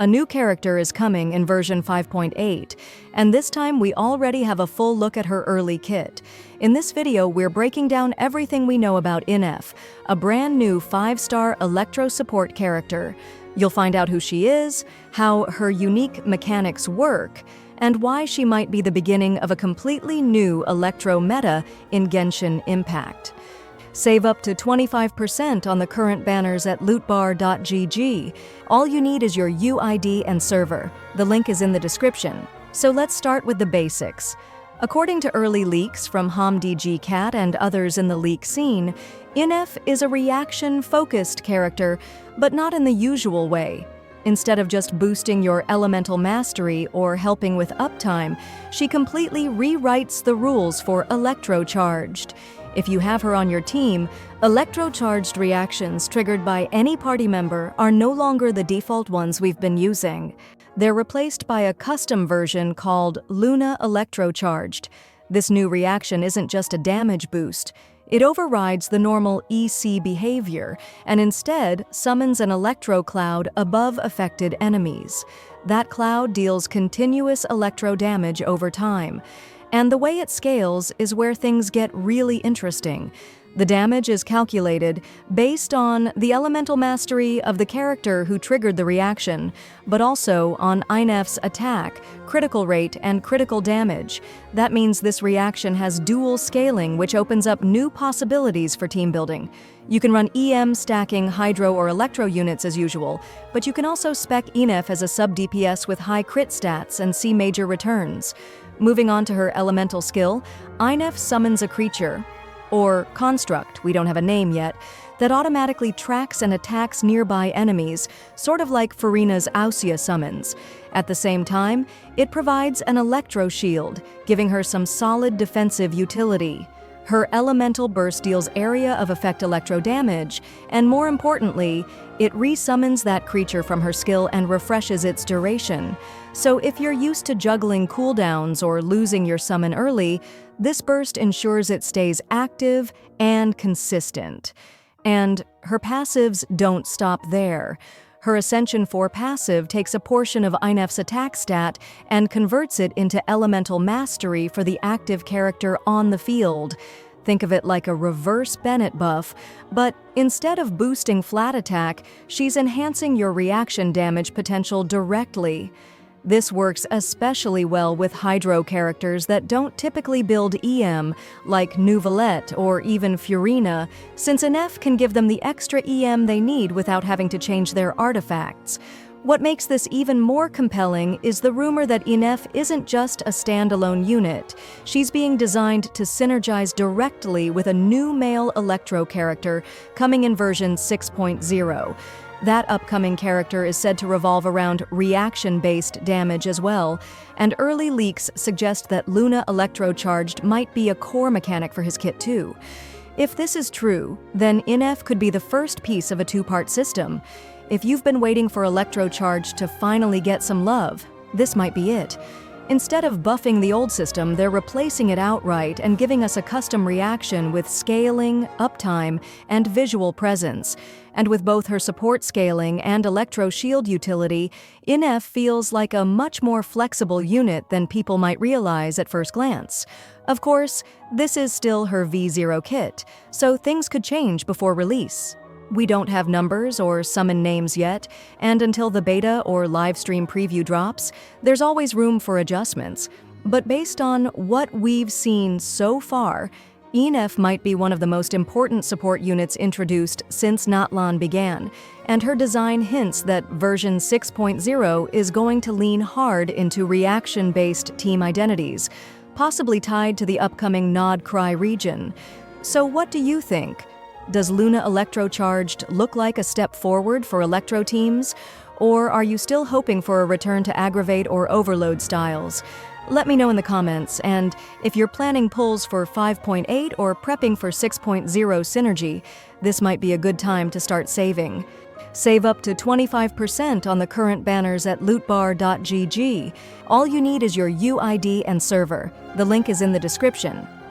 A new character is coming in version 5.8, and this time we already have a full look at her early kit. In this video, we're breaking down everything we know about Inef, a brand new 5-star Electro support character. You'll find out who she is, how her unique mechanics work, and why she might be the beginning of a completely new Electro meta in Genshin Impact. Save up to 25% on the current banners at lootbar.gg. All you need is your UID and server. The link is in the description. So let's start with the basics. According to early leaks from HomDG and others in the leak scene, Inef is a reaction-focused character, but not in the usual way. Instead of just boosting your elemental mastery or helping with uptime, she completely rewrites the rules for Electro-Charged. If you have her on your team, Electro-Charged reactions triggered by any party member are no longer the default ones we've been using. They're replaced by a custom version called Luna Electro-Charged. This new reaction isn't just a damage boost. It overrides the normal EC behavior and instead summons an electro cloud above affected enemies. That cloud deals continuous electro damage over time. And the way it scales is where things get really interesting. The damage is calculated based on the elemental mastery of the character who triggered the reaction, but also on Inef's attack, critical rate, and critical damage. That means this reaction has dual scaling, which opens up new possibilities for team building. You can run EM stacking Hydro or Electro units as usual, but you can also spec Inef as a sub-DPS with high crit stats and see major returns. Moving on to her elemental skill, Inef summons a creature, or construct, we don't have a name yet, that automatically tracks and attacks nearby enemies, sort of like Farina's Ausia summons. At the same time, it provides an electro shield, giving her some solid defensive utility. Her elemental burst deals area of effect electro damage, and more importantly, it resummons that creature from her skill and refreshes its duration. So if you're used to juggling cooldowns or losing your summon early, this burst ensures it stays active and consistent. And her passives don't stop there. Her Ascension Passive takes a portion of Inef's attack stat and converts it into elemental mastery for the active character on the field. Think of it like a reverse Bennett buff, but instead of boosting flat attack, she's enhancing your reaction damage potential directly. This works especially well with Hydro characters that don't typically build EM, like Neuvillette or even Furina, since Inef can give them the extra EM they need without having to change their artifacts. What makes this even more compelling is the rumor that Inef isn't just a standalone unit. She's being designed to synergize directly with a new male Electro character coming in version 6.0. That upcoming character is said to revolve around reaction-based damage as well, and early leaks suggest that Luna Electro-Charged might be a core mechanic for his kit too. If this is true, then Inef could be the first piece of a two-part system. If you've been waiting for Electro-Charged to finally get some love, this might be it. Instead of buffing the old system, they're replacing it outright and giving us a custom reaction with scaling, uptime, and visual presence. And with both her support scaling and Electro Shield utility, Inef feels like a much more flexible unit than people might realize at first glance. Of course, this is still her V0 kit, so things could change before release. We don't have numbers or summon names yet, and until the beta or livestream preview drops, there's always room for adjustments. But based on what we've seen so far, Inef might be one of the most important support units introduced since Natlan began, and her design hints that version 6.0 is going to lean hard into reaction-based team identities, possibly tied to the upcoming Nod Cry region. So what do you think? Does Luna Electro-Charged look like a step forward for Electro teams? Or are you still hoping for a return to Aggravate or Overload styles? Let me know in the comments, and if you're planning pulls for 5.8 or prepping for 6.0 synergy, this might be a good time to start saving. Save up to 25% on the current banners at lootbar.gg. All you need is your UID and server. The link is in the description.